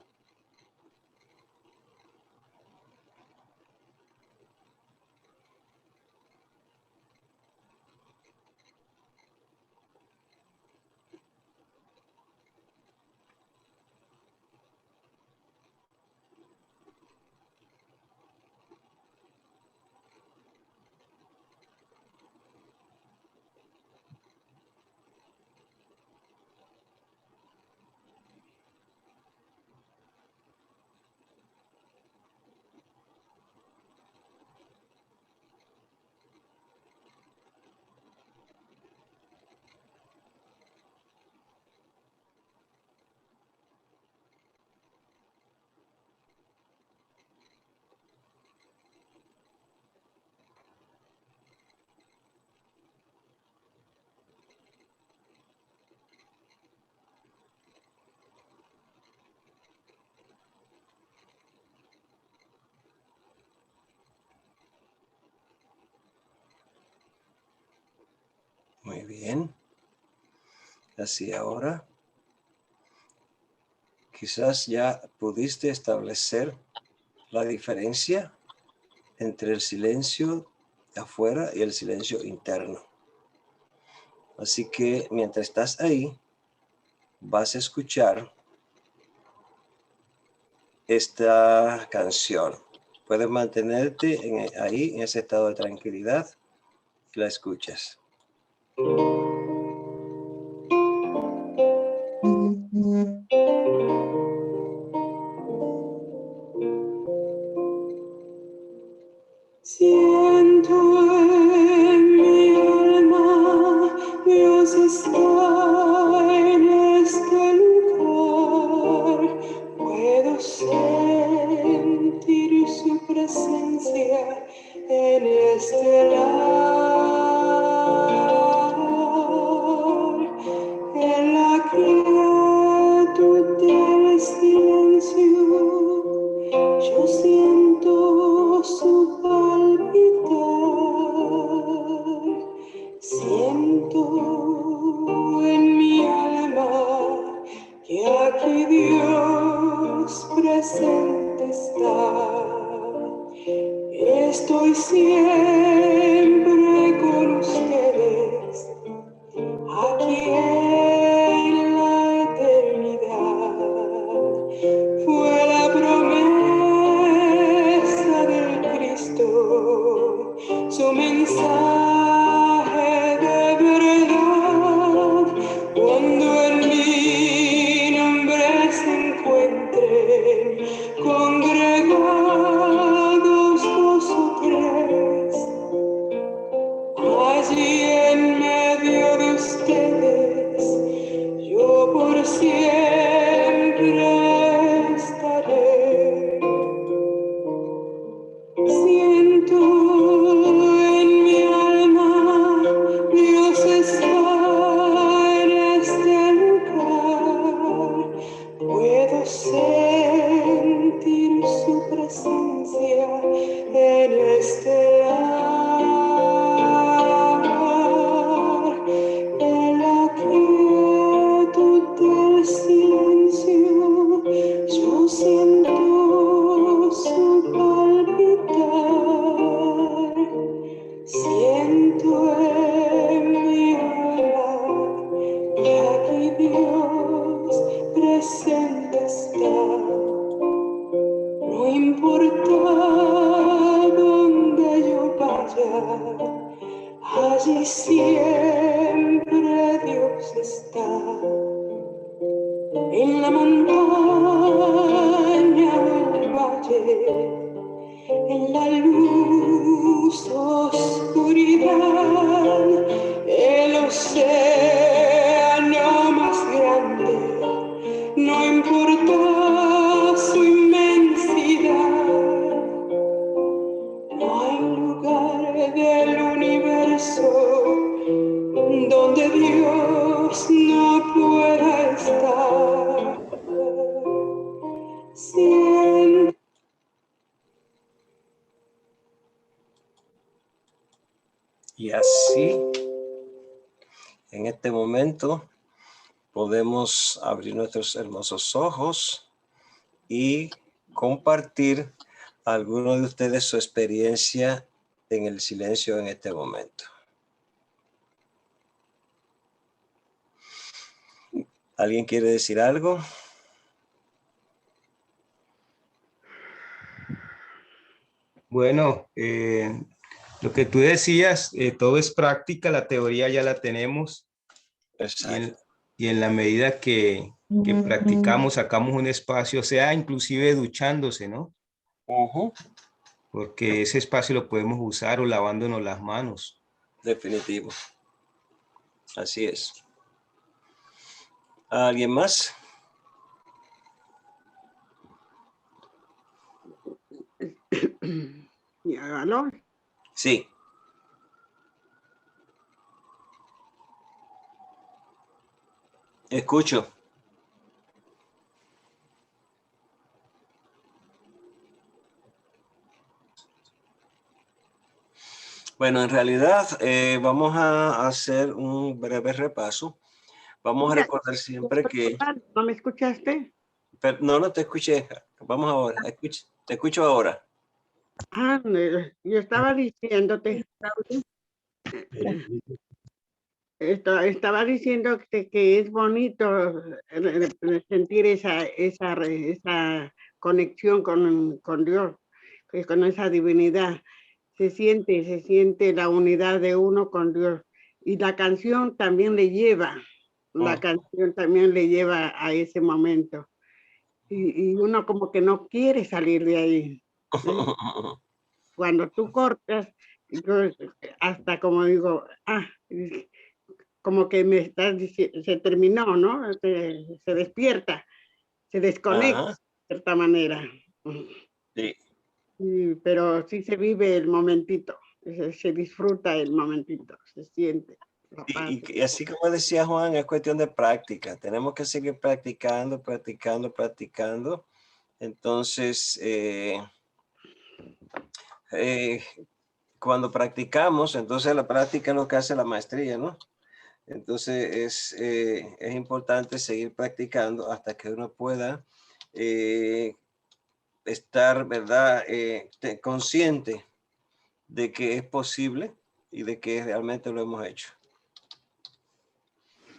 Muy bien. Así ahora. Quizás ya pudiste establecer la diferencia entre el silencio de afuera y el silencio interno. Así que mientras estás ahí, vas a escuchar esta canción. Puedes mantenerte ahí, en ese estado de tranquilidad, y la escuchas. Siento en mi alma, Dios está en este lugar. Puedo sentir su presencia en este lugar. En la quietud del silencio, yo siento su palpitar, siento en mi alma que aquí Dios presente está. Estoy siempre con ustedes, aquí en la eternidad. Fue la promesa del Cristo, su mensaje de verdad. Cuando en mi nombre se encuentren congregados 2 o 3, allí en medio de ustedes, yo por siempre estaré. Siento en mi alma, Dios está en este lugar. Puedo sentir su presencia en este lugar. En la quietud del silencio, yo siento su palpitar. Siento en mi alma que aquí Dios presente está. No importa dónde yo vaya, allí siempre Dios está. En la montaña o el valle, en la luz, oscuridad, el océano más grande, no importa su inmensidad, no hay lugar del universo donde Dios no pueda estar. Siento Y así, en este momento, podemos abrir nuestros hermosos ojos y compartir a alguno de ustedes su experiencia en el silencio en este momento. ¿Alguien quiere decir algo? Bueno, lo que tú decías, todo es práctica, la teoría ya la tenemos Exacto. y en la medida que practicamos, sacamos un espacio, sea inclusive duchándose, ¿no? Porque ese espacio lo podemos usar o lavándonos las manos. Definitivo. Así es. ¿Alguien más? Y hágalo. Sí. Escucho. Bueno, en realidad vamos a hacer un breve repaso. Vamos a Mira, recordar siempre que... ¿no me escuchaste? No, no te escuché. Vamos ahora. Te escucho ahora. Ah, yo estaba diciéndote, estaba diciendo que es bonito sentir esa conexión con Dios, con esa divinidad. Se siente la unidad de uno con Dios. Y la canción también le lleva, a ese momento. Y uno como que no quiere salir de ahí. Cuando tú cortas, yo hasta como digo, como que me estás diciendo, se terminó, ¿no? Se despierta, se desconecta Ajá, de cierta manera. sí. Pero sí se vive el momentito, se disfruta el momentito, se siente la paz. Y así como decía Juan, es cuestión de práctica. Tenemos que seguir practicando, practicando, practicando. Entonces, eh, cuando practicamos, entonces la práctica es lo que hace la maestría, ¿no? Entonces es importante seguir practicando hasta que uno pueda estar, ¿verdad? Consciente de que es posible y de que realmente lo hemos hecho.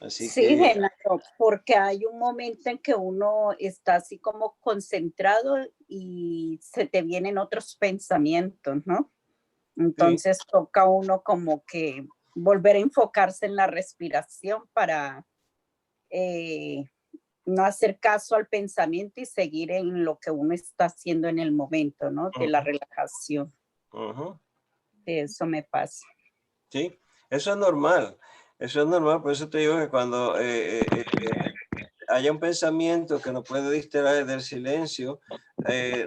Así Sí, que... Genaro, porque hay un momento en que uno está así como concentrado y se te vienen otros pensamientos, ¿no? Entonces toca uno como que volver a enfocarse en la respiración para no hacer caso al pensamiento y seguir en lo que uno está haciendo en el momento, ¿no? De la relajación. Eso me pasa. Sí, eso es normal. Eso es normal, por eso te digo que cuando haya un pensamiento que nos puede distraer del silencio,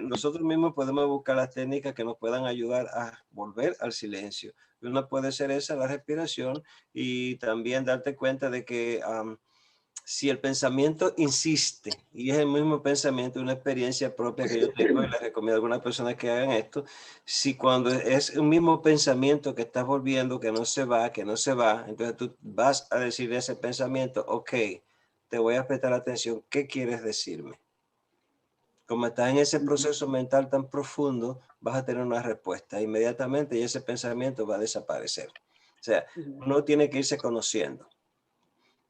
nosotros mismos podemos buscar las técnicas que nos puedan ayudar a volver al silencio. Una puede ser esa, la respiración, y también darte cuenta de que si el pensamiento insiste y es el mismo pensamiento, una experiencia propia que yo tengo y les recomiendo a algunas personas que hagan esto, si cuando es un mismo pensamiento que estás volviendo, que no se va, entonces tú vas a decir ese pensamiento, ok, te voy a prestar atención, ¿qué quieres decirme? Como estás en ese proceso mental tan profundo, vas a tener una respuesta inmediatamente y ese pensamiento va a desaparecer. O sea, uno tiene que irse conociendo.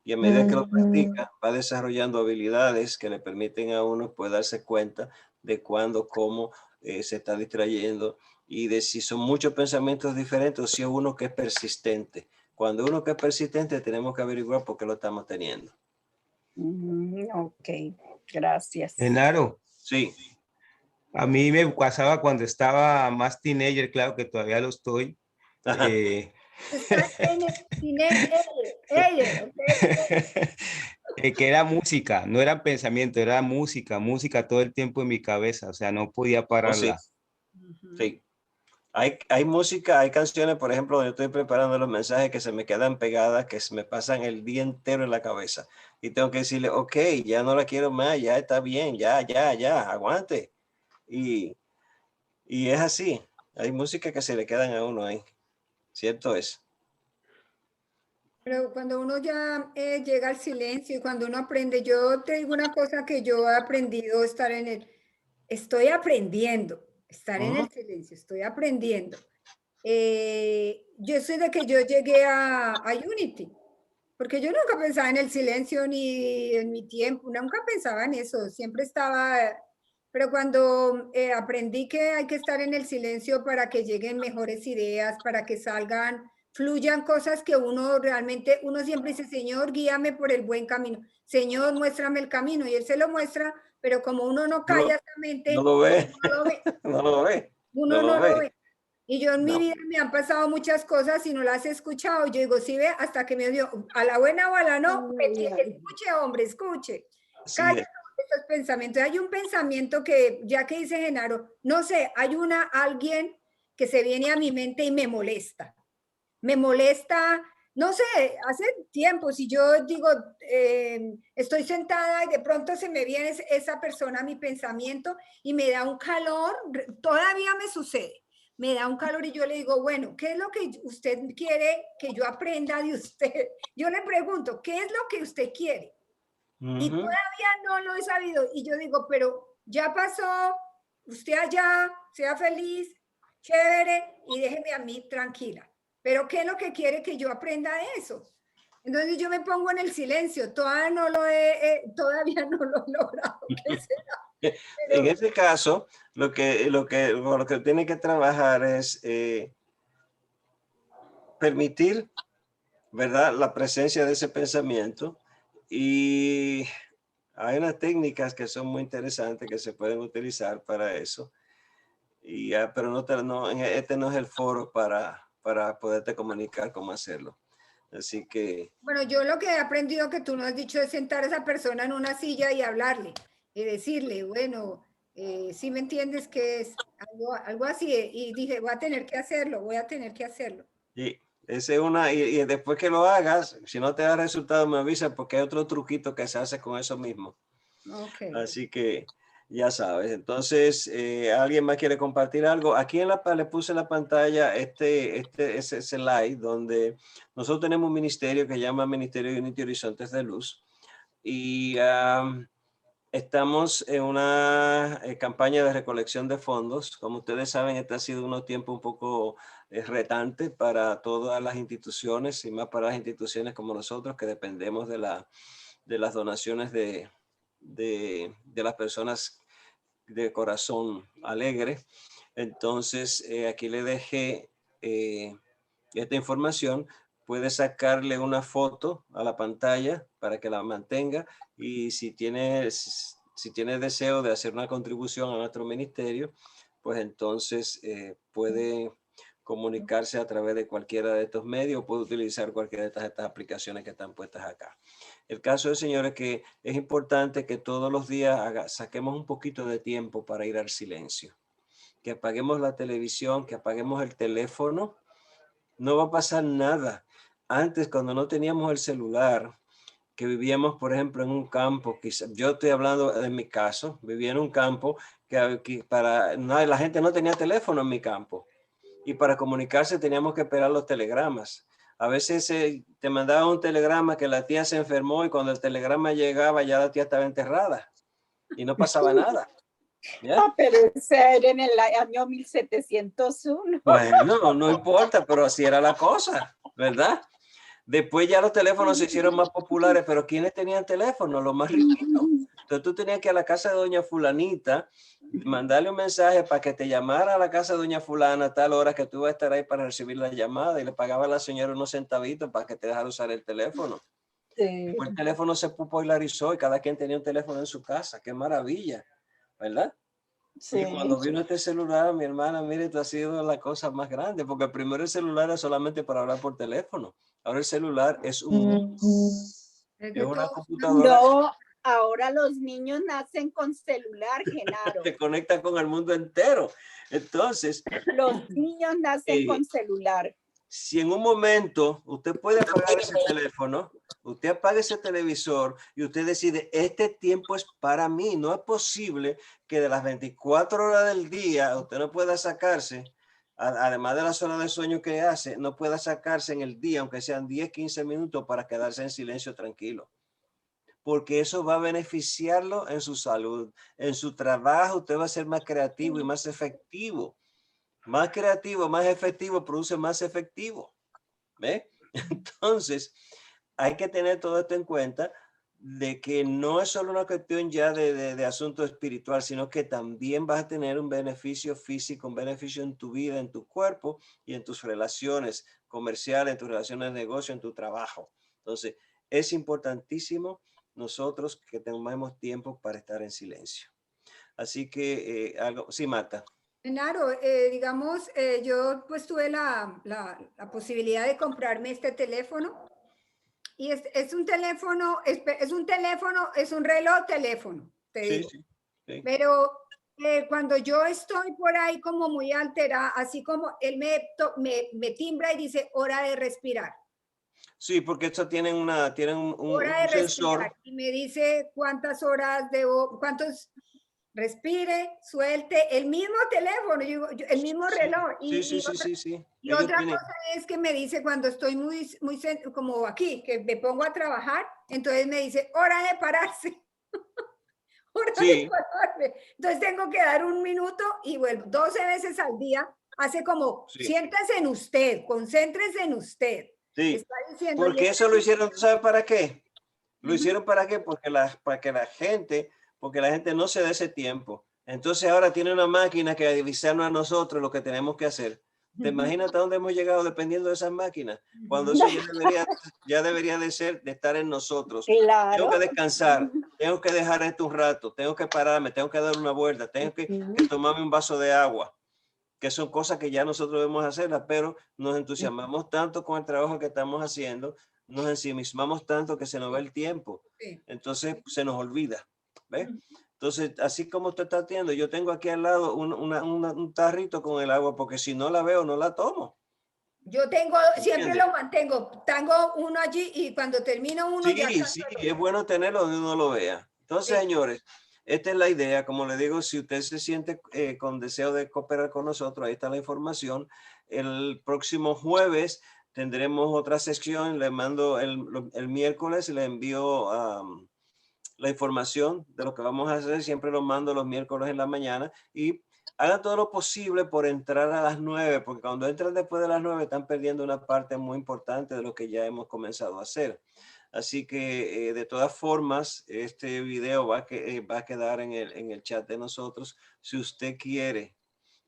Y a medida que lo practica, va desarrollando habilidades que le permiten a uno poder darse cuenta de cuándo, cómo se está distrayendo y de si son muchos pensamientos diferentes o si es uno que es persistente. Cuando uno que es persistente, tenemos que averiguar por qué lo estamos teniendo. Ok, gracias. Genaro, Sí. a mí me pasaba cuando estaba más teenager, claro que todavía lo estoy. Estás en el teenager, Que era música, no era pensamiento, era música todo el tiempo en mi cabeza, o sea, no podía Oh, sí. pararla. Sí. Hay música, hay canciones, por ejemplo, donde estoy preparando los mensajes que se me quedan pegadas, que se me pasan el día entero en la cabeza. Y tengo que decirle, ok, ya no la quiero más, ya está bien, ya, aguante. Y es así. Hay música que se le quedan a uno ahí. Cierto es. Pero cuando uno ya llega al silencio y cuando uno aprende, yo te digo una cosa que yo he aprendido, estoy aprendiendo, estar en el silencio, estoy aprendiendo. Yo soy de que yo llegué a Unity, porque yo nunca pensaba en el silencio ni en mi tiempo, nunca pensaba en eso, siempre estaba, pero cuando aprendí que hay que estar en el silencio para que lleguen mejores ideas, para que salgan, fluyan cosas que uno realmente, uno siempre dice, Señor, guíame por el buen camino, Señor, muéstrame el camino, y Él se lo muestra, pero como uno no calla esa mente, No lo ve. no lo ve. No lo ve. Uno no lo ve. Y yo en mi No. vida me han pasado muchas cosas y no las he escuchado. Yo digo, sí ve, hasta que me dio a la buena o a la no, escuche, hombre, escuche. Así Calla es. estos pensamientos. Hay un pensamiento que, ya que dice Genaro, no sé, hay alguien que se viene a mi mente y me molesta. Me molesta, no sé, hace tiempo, si yo digo, estoy sentada y de pronto se me viene esa persona a mi pensamiento y me da un calor, todavía me sucede. me da un calor y yo le digo, bueno, ¿qué es lo que usted quiere que yo aprenda de usted? Yo le pregunto, ¿qué es lo que usted quiere? Y todavía no lo he sabido. Y yo digo, pero ya pasó, usted allá, sea feliz, chévere, y déjeme a mí tranquila. Pero ¿qué es lo que quiere que yo aprenda de eso? Entonces yo me pongo en el silencio, todavía no lo he logrado. ¿Qué será? En ese caso, lo que tiene que trabajar es permitir, ¿verdad?, la presencia de ese pensamiento. Y hay unas técnicas que son muy interesantes que se pueden utilizar para eso. Y pero este no es el foro para poderte comunicar cómo hacerlo. Así que... Bueno, yo lo que he aprendido que tú no has dicho es sentar a esa persona en una silla y hablarle y decirle, bueno, si me entiendes que es algo así. Y dije, voy a tener que hacerlo. Y esa es una, y después que lo hagas, si no te da resultado, me avisa porque hay otro truquito que se hace con eso mismo. Okay. Así que ya sabes. Entonces, ¿alguien más quiere compartir algo? Aquí le puse en la pantalla ese slide donde nosotros tenemos un ministerio que se llama Ministerio Unity Horizontes de Luz. Y estamos en una campaña de recolección de fondos. Como ustedes saben, este ha sido unos tiempos un poco retante para todas las instituciones y más para las instituciones como nosotros que dependemos de las donaciones de las personas de corazón alegre. Entonces, aquí le dejé esta información. Puede sacarle una foto a la pantalla para que la mantenga, y si tiene deseo de hacer una contribución a nuestro ministerio, pues entonces puede comunicarse a través de cualquiera de estos medios, puede utilizar cualquiera de estas aplicaciones que están puestas acá. El caso es, señores, que es importante que todos los días saquemos un poquito de tiempo para ir al silencio, que apaguemos la televisión, que apaguemos el teléfono. No va a pasar nada. Antes, cuando no teníamos el celular, que vivíamos, por ejemplo, en un campo, yo estoy hablando de mi caso, vivía en un campo que la gente no tenía teléfono en mi campo, y para comunicarse teníamos que esperar los telegramas. A veces te mandaban un telegrama que la tía se enfermó, y cuando el telegrama llegaba ya la tía estaba enterrada y no pasaba nada. ¿Ya? Pero ese era en el año 1701. Bueno, no importa, pero así era la cosa, ¿verdad? Después ya los teléfonos se hicieron más populares, pero ¿quiénes tenían teléfono? Los más riquitos. Entonces tú tenías que ir a la casa de doña fulanita, mandarle un mensaje para que te llamara a la casa de doña fulana a tal hora que tú vas a estar ahí para recibir la llamada, y le pagaba a la señora unos centavitos para que te dejara usar el teléfono. Sí. Después el teléfono se popularizó y cada quien tenía un teléfono en su casa. ¡Qué maravilla! ¿Verdad? Sí. Y cuando vino este celular, mi hermana, mire, esto ha sido la cosa más grande, porque primero el celular era solamente para hablar por teléfono. Ahora el celular es es una computadora. No, ahora los niños nacen con celular, Genaro. Te conecta con el mundo entero. Entonces, los niños nacen con celular. Si en un momento usted puede apagar ese teléfono, usted apaga ese televisor y usted decide, este tiempo es para mí. No es posible que de las 24 horas del día usted no pueda sacarse, además de las horas de sueño que hace, no pueda sacarse en el día, aunque sean 10, 15 minutos, para quedarse en silencio tranquilo. Porque eso va a beneficiarlo en su salud, en su trabajo. Usted va a ser más creativo y más efectivo. Más creativo, más efectivo, produce más efectivo. ¿Ve? Entonces, hay que tener todo esto en cuenta, de que no es solo una cuestión ya de asunto espiritual, sino que también vas a tener un beneficio físico, un beneficio en tu vida, en tu cuerpo y en tus relaciones comerciales, en tus relaciones de negocio, en tu trabajo. Entonces, es importantísimo nosotros que tengamos tiempo para estar en silencio. Así que, sí, Marta. Genaro, digamos, yo pues tuve la posibilidad de comprarme este teléfono, y es un teléfono, es un reloj teléfono, te digo. Sí. Pero cuando yo estoy por ahí como muy alterada, así como él me timbra y dice hora de respirar. Sí, porque esto tienen un hora de sensor. Respirar, y me dice cuántas horas debo, cuántos respire, suelte el mismo teléfono, el mismo reloj. Sí. Y otra cosa es que me dice cuando estoy muy como aquí, que me pongo a trabajar, entonces me dice, hora de pararse. Hora de pararme. Entonces tengo que dar un minuto y vuelvo 12 veces al día. Hace como, siéntese en usted, concéntrese en usted. Sí, está diciendo, porque eso lo hicieron, ¿tú sabes para qué? Lo hicieron para qué, para que la gente no se dé ese tiempo. Entonces ahora tiene una máquina que avisarnos a nosotros lo que tenemos que hacer. ¿Te imaginas hasta dónde hemos llegado dependiendo de esas máquinas? Cuando eso ya debería de estar en nosotros. Claro. Tengo que descansar, tengo que dejar esto un rato, tengo que pararme, tengo que dar una vuelta, tengo que tomarme un vaso de agua, que son cosas que ya nosotros debemos hacerlas, pero nos entusiasmamos tanto con el trabajo que estamos haciendo, nos ensimismamos tanto que se nos va el tiempo. Entonces se nos olvida. ¿Ves? Entonces, así como usted está haciendo, yo tengo aquí al lado un tarrito con el agua, porque si no la veo, no la tomo. Yo siempre lo mantengo. Tengo uno allí y cuando termino uno ya. Sí, es bueno tenerlo donde uno lo vea. Entonces, señores, esta es la idea. Como le digo, si usted se siente con deseo de cooperar con nosotros, ahí está la información. El próximo jueves tendremos otra sección. Le mando el miércoles, le envío la información de lo que vamos a hacer. Siempre lo mando los miércoles en la mañana y hagan todo lo posible por entrar a las 9, porque cuando entran después de las 9 están perdiendo una parte muy importante de lo que ya hemos comenzado a hacer. Así que de todas formas, este video va a quedar en el chat de nosotros. Si usted quiere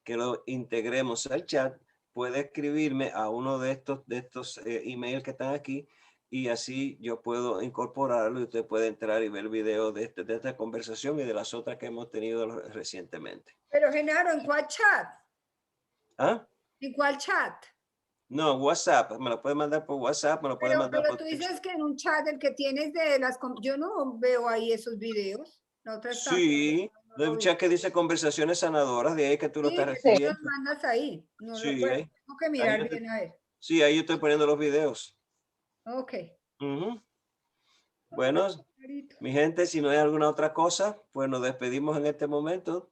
que lo integremos al chat, puede escribirme a uno de estos emails que están aquí y así yo puedo incorporarlo y usted puede entrar y ver el video de esta conversación y de las otras que hemos tenido recientemente. Pero Genaro, ¿en cuál chat? ¿Ah? ¿En cuál chat? No, WhatsApp, me lo puede mandar por WhatsApp, me lo puede mandar por tú dices que en un chat el que tienes yo no veo ahí esos videos. La otra está. Sí, el chat que dice conversaciones sanadoras, de ahí que tú lo estás Sí, recibiendo. los mandas ahí. No, Sí, bueno, tengo que mirar bien a ver. Sí, ahí yo estoy poniendo los videos. Ok. Bueno, mi gente, si no hay alguna otra cosa, pues nos despedimos en este momento,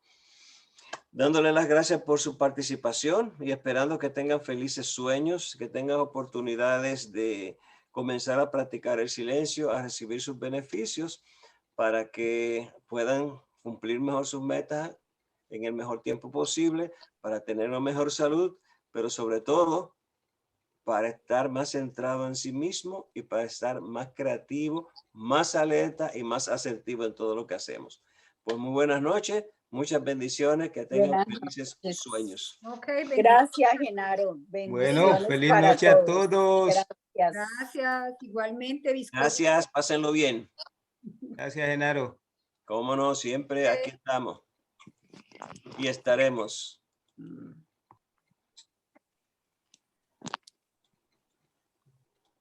dándole las gracias por su participación y esperando que tengan felices sueños, que tengan oportunidades de comenzar a practicar el silencio, a recibir sus beneficios para que puedan cumplir mejor sus metas en el mejor tiempo posible, para tener una mejor salud, pero sobre todo para estar más centrado en sí mismo y para estar más creativo, más alerta y más asertivo en todo lo que hacemos. Pues muy buenas noches, muchas bendiciones, que tengan felices sueños. Gracias, Genaro. Bueno, feliz noche a todos. Gracias, igualmente. Gracias, pásenlo bien. Gracias, Genaro. Cómo no, siempre aquí estamos y estaremos.